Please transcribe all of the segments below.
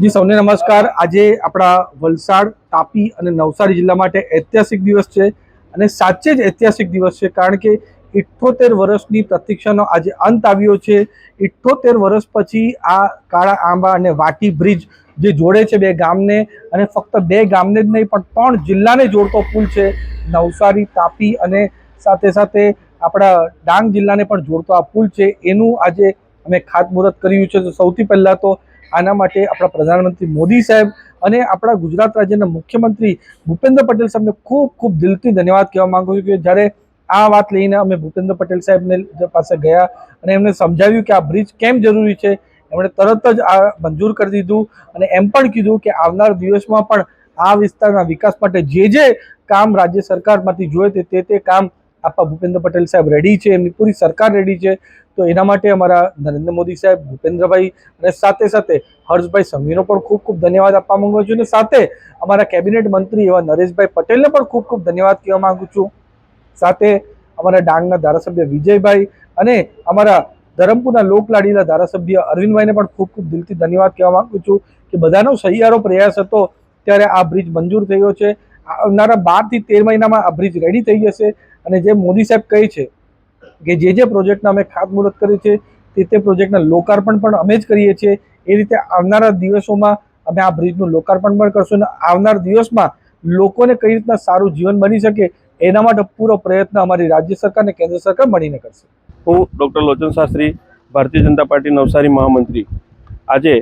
જી સૌને નમસ્કાર। આજે આપણા વલસાડ, તાપી અને નવસારી જિલ્લા માટે ઐતિહાસિક દિવસ છે અને સાચે જ ઐતિહાસિક દિવસ છે, કારણ કે 78 વર્ષની પ્રતીક્ષાનો આજે અંત આવ્યો છે। 78 વર્ષ પછી આ કાળા આંબા અને વાટી બ્રિજ જે જોડે છે બે ગામને, અને ફક્ત બે ગામને જ નહીં પણ 3 જિલ્લાને જોડતો પુલ છે। નવસારી, તાપી અને સાથે સાથે આપણા ડાંગ જિલ્લાને પણ જોડતો આ પુલ છે, એનું આજે અમે ખાતમુહૂર્ત કર્યું છે। તો સૌથી પહેલા તો આના માટે આપણા પ્રધાનમંત્રી મોદી સાહેબ અને આપણા ગુજરાત રાજ્યના મુખ્યમંત્રી ભૂપેન્દ્ર પટેલ સાહેબને ખૂબ ખૂબ દિલથી ધન્યવાદ કહેવા માંગુ છું કે જ્યારે આ વાત લઈને અમે ભૂપેન્દ્ર પટેલ સાહેબને પાસે ગયા અને એમને સમજાવ્યું કે આ બ્રિજ કેમ જરૂરી છે, એમણે તરત જ આ મંજૂર કરી દીધું અને એમ પણ કીધું કે આવનાર દિવસમાં પણ આ વિસ્તારના વિકાસ માટે જે કામ રાજ્ય સરકારમાંથી જોઈએ તે કામ આપણા ભૂપેન્દ્ર પટેલ સાહેબ રેડી છે, એમની પૂરી સરકાર રેડી છે। તો એના માટે અમારા નરેન્દ્ર મોદી સાહેબ, ભૂપેન્દ્રભાઈ અને સાથે સાથે હર્ષભાઈ સંઘવીનો પણ ખૂબ ખૂબ ધન્યવાદ આપવા માંગુ છું, અને સાથે અમારા કેબિનેટ મંત્રી એવા નરેશભાઈ પટેલને પણ ખૂબ ખૂબ ધન્યવાદ કહેવા માંગુ છું। સાથે અમારા ડાંગના ધારાસભ્ય વિજયભાઈ અને અમારા ધરમપુરના લોકલાડીના ધારાસભ્ય અરવિંદભાઈને પણ ખૂબ ખૂબ દિલથી ધન્યવાદ કહેવા માંગુ છું કે બધાનો સહિયારો પ્રયાસ હતો ત્યારે આ બ્રિજ મંજૂર થયો છે। આવનારા 12 થી 13 મહિનામાં આ બ્રિજ રેડી થઈ જશે, અને જે મોદી સાહેબ કહે છે કે જે પ્રોજેક્ટના અમે ખાતમુહૂર્ત કરીએ છીએ તે પ્રોજેક્ટના લોકાર્પણ પણ અમે જ કરીએ છીએ। એ રીતે આવનારા દિવસોમાં અમે આ બ્રિજનું લોકાર્પણ પણ કરશું, અને આવનાર દિવસમાં લોકોને કઈ રીતના સારું જીવન બની શકે એના માટે પૂરો પ્રયત્ન અમારી રાજ્ય સરકાર અને કેન્દ્ર સરકાર મળીને કરશે। હું ડૉક્ટર લોચન શાસ્ત્રી, ભારતીય જનતા પાર્ટી નવસારી મહામંત્રી। આજે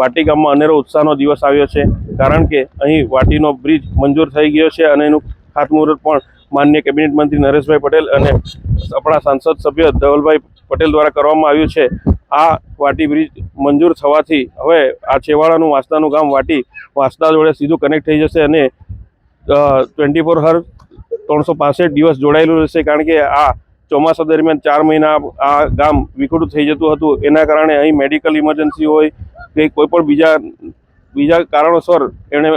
વાટી ગામમાં અનેરો ઉત્સાહનો દિવસ આવ્યો છે, કારણ કે અહીં વાટીનો બ્રિજ મંજૂર થઈ ગયો છે અને એનું ખાતમુહૂર્ત પણ માનનીય કેબિનેટ મંત્રી નરેશભાઈ પટેલ અને આપણા સાંસદ સભ્ય ધવલભાઈ પટેલ દ્વારા કરવામાં આવ્યું છે। આ વાટી બ્રિજ મંજૂર થવાથી હવે આ છેવાડાનું વાંસદાનું ગામ વાટી વાંસદા જોડે સીધું કનેક્ટ થઈ જશે અને 24/7 365 દિવસ જોડાયેલું રહેશે, કારણ કે આ ચોમાસા દરમિયાન 4 મહિના આ ગામ વિખૂટું થઈ જતું હતું। એના કારણે અહીં મેડિકલ ઇમરજન્સી હોય કે કોઈ પણ બીજા કારણોસર એણે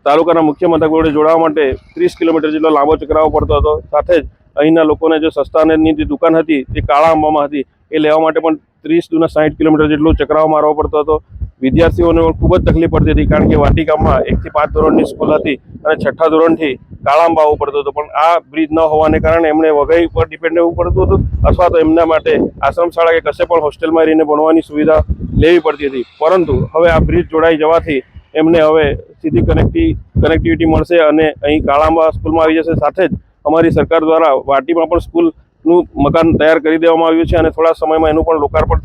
તાલુકાના મુખ્ય મથક વડે જોડાવા માટે 30 કિલોમીટર જેટલો લાંબો ચકરાવો પડતો હતો। સાથે જ અહીંના લોકોને જે સસ્તાની જે દુકાન હતી તે કાળા આંબામાં હતી, એ લેવા માટે પણ 30 દૂના 60 કિલોમીટર જેટલો ચકરાવો મારવો પડતો હતો। વિદ્યાર્થીઓને ખૂબ જ તકલીફ પડતી હતી, કારણ કે વાટી ગામમાં 1 થી 5 ધોરણની સ્કૂલ હતી અને 6ઠ્ઠા ધોરણથી કાળા આંબા આવવું પડતું હતું, પણ આ બ્રિજ ન હોવાને કારણે એમણે વઘઈ ઉપર ડિપેન્ડ રહેવું પડતું હતું, અથવા તો એમના માટે આશ્રમ શાળા કે કશે પણ હોસ્ટેલમાં રહીને ભણવાની સુવિધા લેવી પડતી હતી। પરંતુ હવે આ બ્રિજ જોડાઈ જવાથી એમને હવે સીધી કનેક્ટિવિટી મળશે અને અહીં કાળાંબા સ્કૂલમાં આવી જશે। સાથે જ અમારી સરકાર દ્વારા વાટીમાં પણ સ્કૂલનું મકાન તૈયાર કરી દેવામાં આવ્યું છે અને થોડા સમયમાં એનું પણ લોકાર્પણ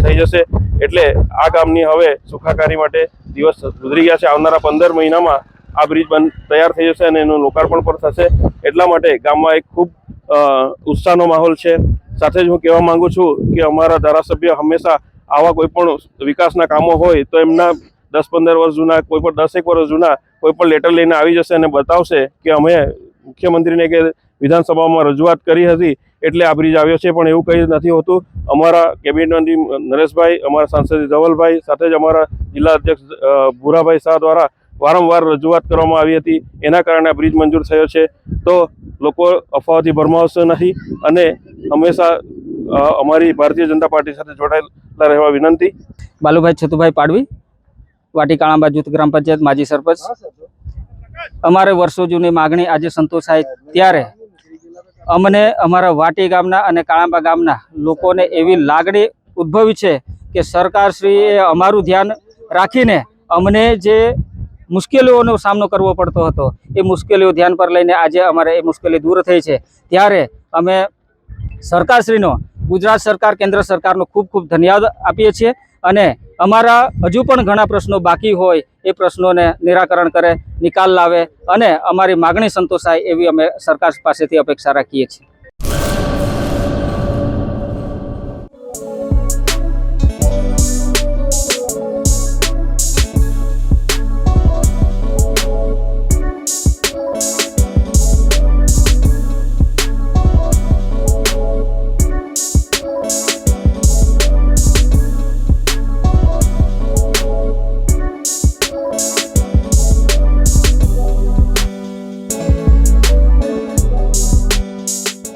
થઈ જશે। એટલે આ ગામની હવે સુખાકારી માટે દિવસ સુધરી ગયા છે। આવનારા 15 મહિનામાં આ બ્રિજ તૈયાર થઈ જશે અને એનું લોકાર્પણ પણ થશે। એટલા માટે ગામમાં એક ખૂબ ઉત્સાહનો માહોલ છે। સાથે જ હું કહેવા માંગુ છું કે અમારા ધારાસભ્ય હંમેશા આવા કોઈ પણ વિકાસના કામો હોય તો એમના 10-15 વર્ષ જૂના, કોઈ પણ 10-1 વર્ષ જૂના કોઈ પણ લેટર લઈને આવી જશે અને બતાવશે કે અમે મુખ્યમંત્રીને કે વિધાનસભામાં રજૂઆત કરી હતી એટલે આ બ્રિજ આવ્યો છે, પણ એવું કંઈ નથી હોતું। અમારા કેબિનેટ મંત્રી નરેશભાઈ, અમારા સાંસદ ધવલભાઈ, સાથે જ અમારા જિલ્લા અધ્યક્ષ ભૂરાભાઈ શાહ દ્વારા વારંવાર રજૂઆત કરવામાં આવી હતી, એના કારણે આ બ્રિજ મંજૂર થયો છે। તો લોકો અફવાઓથી ભરમાવશો નહીં અને હંમેશા અમારી ભારતીય જનતા પાર્ટી સાથે જોડાયેલા રહેવા વિનંતી। બાલુભાઈ છતુભાઈ પાડવી, વાટી કાળાંબા જૂથ ગ્રામ પંચાયત માજી સરપંચ। અમારે વર્ષો જૂની માગણી આજે સંતોષાય ત્યારે અમને અમારા વાટી ગામના અને કાળાંબા ગામના લોકોને એવી લાગણી ઉદ્ભવી છે કે સરકારશ્રીએ અમારું ધ્યાન રાખીને અમને જે મુશ્કેલીઓનો સામનો કરવો પડતો હતો એ મુશ્કેલીઓ ધ્યાન પર લઈને આજે અમારે એ મુશ્કેલી દૂર થઈ છે। ત્યારે અમે સરકારશ્રીનો, ગુજરાત સરકાર, કેન્દ્ર સરકારનો ખૂબ ખૂબ ધન્યવાદ આપીએ છીએ અને અમારા હજુ પણ ઘણા પ્રશ્નો બાકી હોય એ પ્રશ્નોને નિરાકરણ કરે, નિકાલ લાવે અને અમારી માગણી સંતોષાય એવી અમે સરકાર પાસેથી અપેક્ષા રાખીએ છીએ।